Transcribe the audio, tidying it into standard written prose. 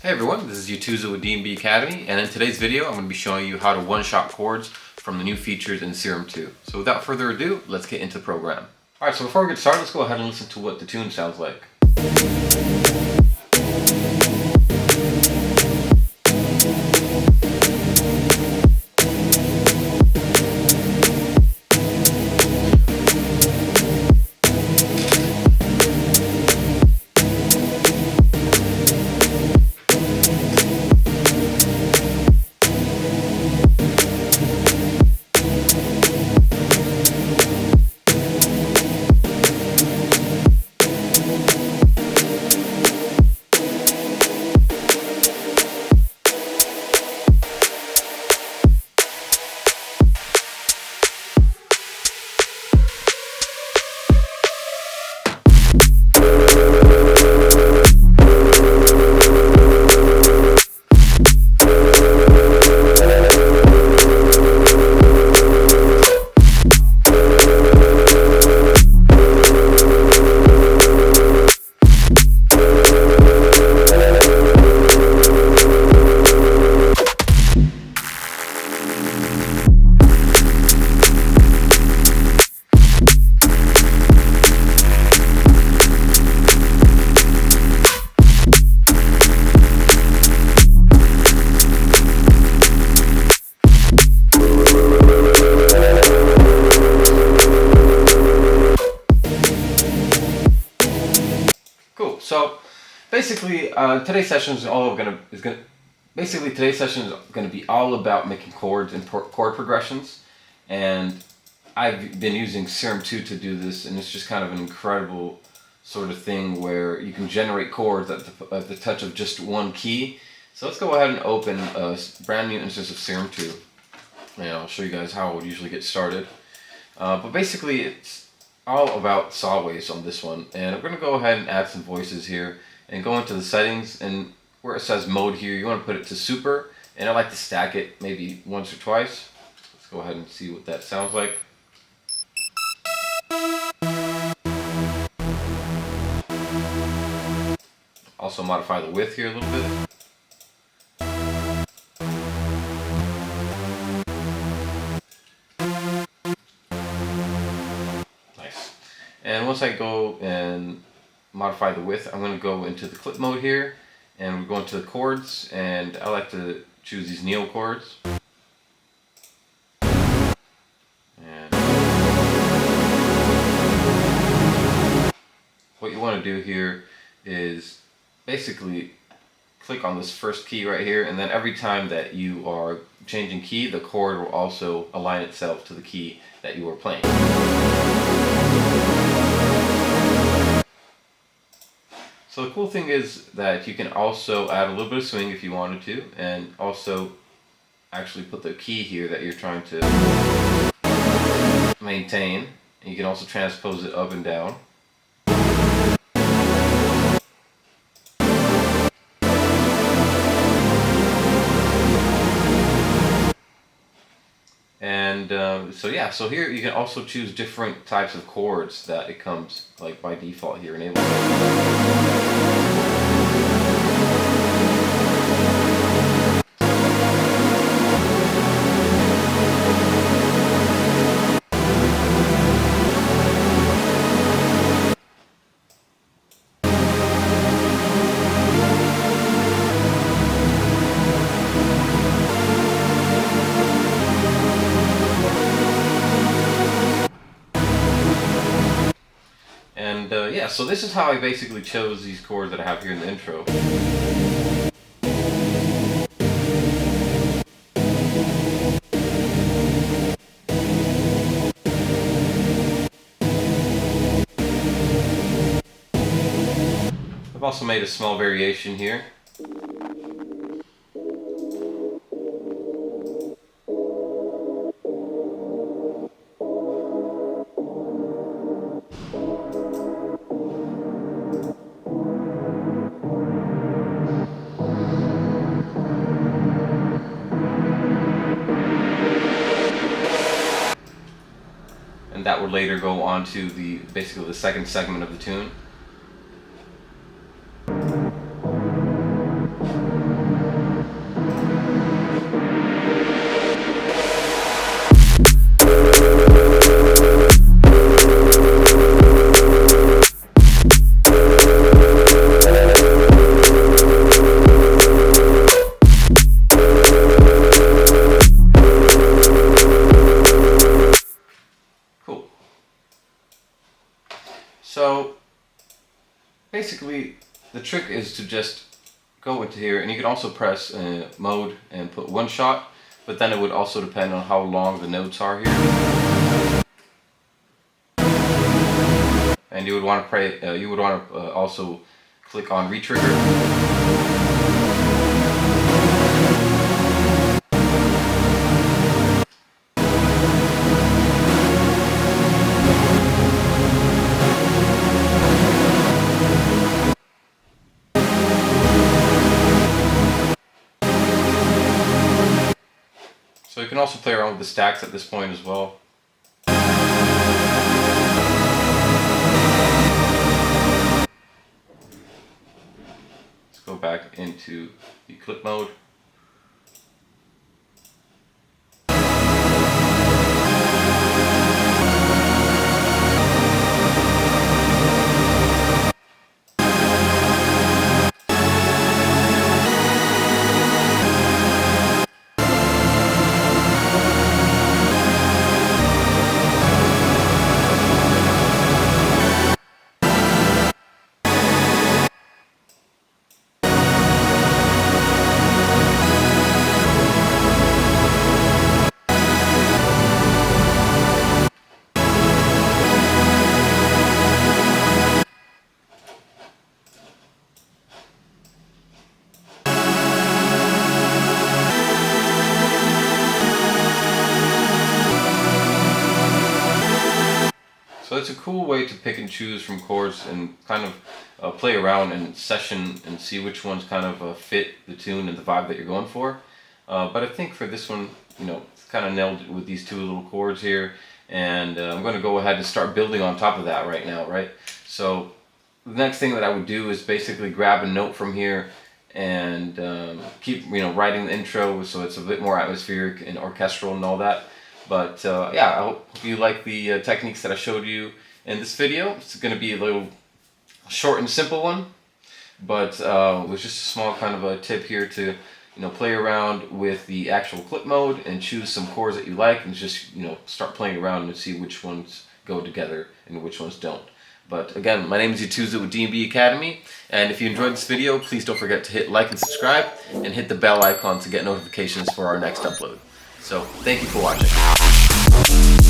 Hey everyone, this is Yutuza with DNB Academy, and in today's video I'm going to be showing you how to one-shot chords from the new features in Serum 2. So without further ado, let's get into the program. Alright, so before we get started, let's go ahead and listen to what the tune sounds like. Cool. So basically, today's session is going to be all about making chords and chord progressions, and I've been using Serum 2 to do this, and it's just kind of an incredible sort of thing where you can generate chords at the touch of just one key. So let's go ahead and open a brand new instance of Serum 2, and I'll show you guys how I would usually get started. But basically, it's all about saw waves on this one, and I'm going to go ahead and add some voices here and go into the settings, and where it says mode here, you want to put it to super, and I like to stack it maybe once or twice. Let's go ahead and see what that sounds like. Also modify the width here a little bit. And once I go and modify the width, I'm going to go into the clip mode here, and we're going to the chords, and I like to choose these neo chords. And what you want to do here is basically click on this first key right here, and then every time that you are changing key, the chord will also align itself to the key that you are playing. So the cool thing is that you can also add a little bit of swing if you wanted to, and also actually put the key here that you're trying to maintain, and you can also transpose it up and down. And so here you can also choose different types of chords that it comes like by default here enabled. And yeah, so this is how I basically chose these chords that I have here in the intro. I've also made a small variation here. that would later go on to the basically the second segment of the tune. trick is to just go into here, and you can also press mode and put one shot, but then it would also depend on how long the notes are here. And you would want to also click on retrigger. So you can also play around with the stacks at this point as well. Let's go back into the clip mode. So it's a cool way to pick and choose from chords and kind of play around and session and see which ones kind of fit the tune and the vibe that you're going for. But I think for this one, you know, it's kind of nailed it with these two little chords here, and I'm going to go ahead and start building on top of that right now, right? So the next thing that I would do is basically grab a note from here and keep, you know, writing the intro so it's a bit more atmospheric and orchestral and all that. But yeah, I hope you like the techniques that I showed you in this video. It's going to be a little short and simple one, but it was just a small kind of a tip here to, you know, play around with the actual clip mode and choose some chords that you like and just, you know, start playing around and see which ones go together and which ones don't. But again, my name is Yatuza with DNB Academy, and if you enjoyed this video, please don't forget to hit like and subscribe and hit the bell icon to get notifications for our next upload. So, thank you for watching.